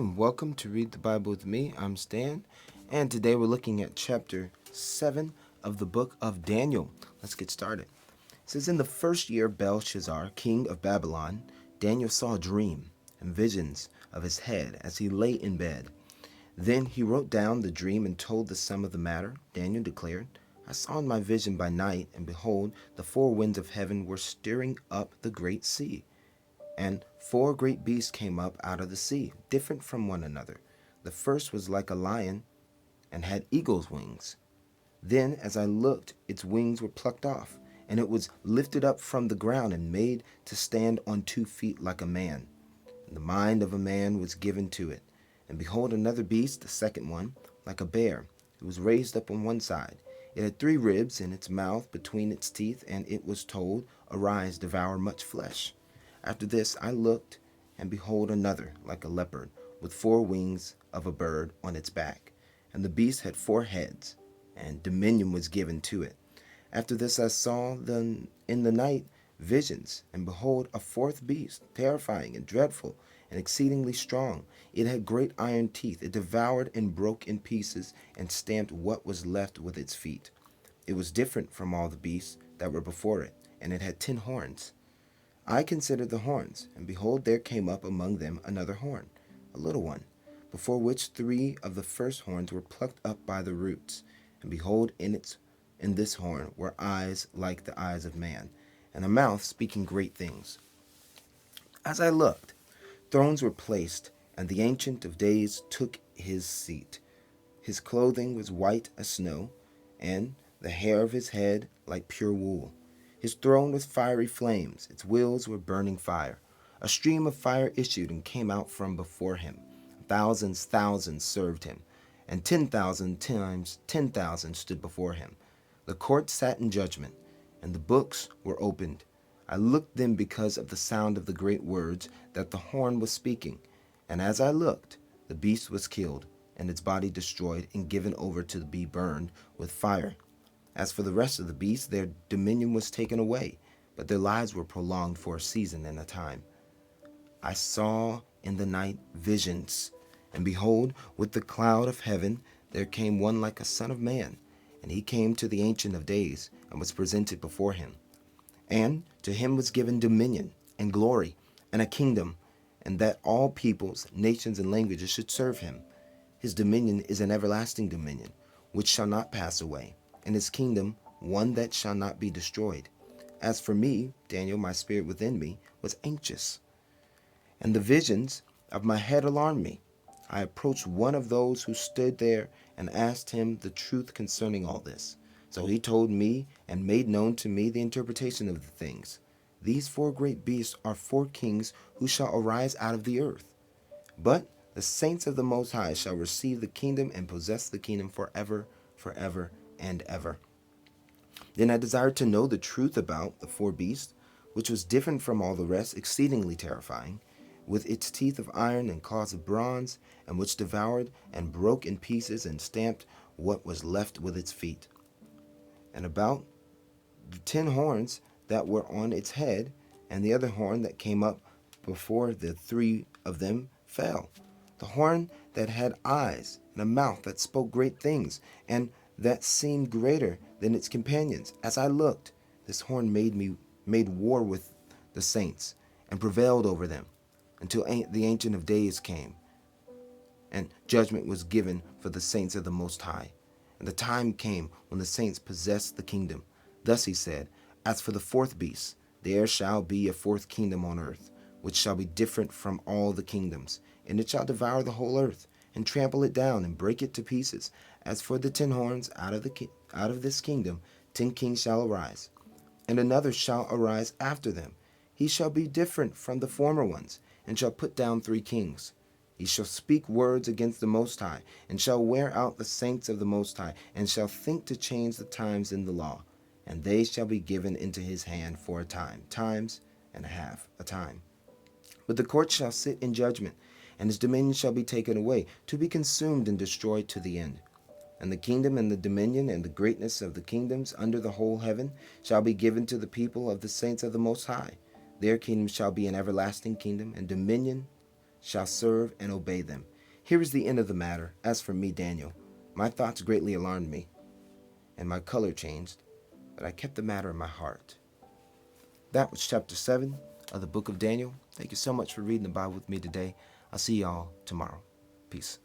Welcome to Read the Bible with me. I'm Stan, and today we're looking at chapter 7 of the book of Daniel. Let's get started. It says, in the first year of Belshazzar, king of Babylon, Daniel saw a dream and visions of his head as he lay in bed. Then he wrote down the dream and told the sum of the matter. Daniel declared, I saw in my vision by night, and behold, the four winds of heaven were stirring up the great sea. And four great beasts came up out of the sea, different from one another. The first was like a lion and had eagle's wings. Then, as I looked, its wings were plucked off, and it was lifted up from the ground and made to stand on 2 feet like a man. And the mind of a man was given to it. And behold, another beast, the second one, like a bear. It was raised up on one side. It had 3 ribs in its mouth between its teeth, and it was told, Arise, devour much flesh. After this I looked, and behold another, like a leopard, with 4 wings of a bird on its back. And the beast had 4 heads, and dominion was given to it. After this I saw in the night visions, and behold a fourth beast, terrifying and dreadful, and exceedingly strong. It had great iron teeth. It devoured and broke in pieces, and stamped what was left with its feet. It was different from all the beasts that were before it, and it had 10 horns. I considered the horns, and behold, there came up among them another horn, a little one, before which 3 of the first horns were plucked up by the roots. And behold, in this horn were eyes like the eyes of man, and a mouth speaking great things. As I looked, thrones were placed, and the Ancient of Days took his seat. His clothing was white as snow, and the hair of his head like pure wool. His throne was fiery flames, its wheels were burning fire. A stream of fire issued and came out from before him. Thousands served him, and 10,000 times 10,000 stood before him. The court sat in judgment, and the books were opened. I looked then because of the sound of the great words that the horn was speaking. And as I looked, the beast was killed, and its body destroyed and given over to be burned with fire. As for the rest of the beasts, their dominion was taken away, but their lives were prolonged for a season and a time. I saw in the night visions, and behold, with the cloud of heaven there came one like a son of man, and he came to the Ancient of Days, and was presented before him. And to him was given dominion, and glory, and a kingdom, and that all peoples, nations, and languages should serve him. His dominion is an everlasting dominion, which shall not pass away, and his kingdom one that shall not be destroyed. As for me, Daniel, my spirit within me was anxious, and the visions of my head alarmed me. I approached one of those who stood there and asked him the truth concerning all this. So he told me and made known to me the interpretation of the things. These 4 great beasts are 4 kings who shall arise out of the earth. But the saints of the Most High shall receive the kingdom and possess the kingdom forever, forever, and ever. Then I desired to know the truth about the 4 beasts, which was different from all the rest, exceedingly terrifying, with its teeth of iron and claws of bronze, and which devoured and broke in pieces and stamped what was left with its feet. And about the 10 horns that were on its head, and the other horn that came up before the 3 of them fell. The horn that had eyes and a mouth that spoke great things, and that seemed greater than its companions. As I looked, this horn made war with the saints, and prevailed over them, until the Ancient of Days came, and judgment was given for the saints of the Most High. And the time came when the saints possessed the kingdom. Thus he said, As for the 4th beast, there shall be a 4th kingdom on earth, which shall be different from all the kingdoms, and it shall devour the whole earth, and trample it down, and break it to pieces. As for the 10 horns, out of this kingdom 10 kings shall arise, and another shall arise after them. He shall be different from the former ones, and shall put down 3 kings. He shall speak words against the Most High, and shall wear out the saints of the Most High, and shall think to change the times in the law. And they shall be given into his hand for a time, times and a half a time. But the court shall sit in judgment, and his dominion shall be taken away, to be consumed and destroyed to the end. And the kingdom and the dominion and the greatness of the kingdoms under the whole heaven shall be given to the people of the saints of the Most High. Their kingdom shall be an everlasting kingdom, and dominion shall serve and obey them. Here is the end of the matter. As for me, Daniel, my thoughts greatly alarmed me, and my color changed, but I kept the matter in my heart. That was chapter 7 of the book of Daniel. Thank you so much for reading the Bible with me today. I'll see y'all tomorrow. Peace.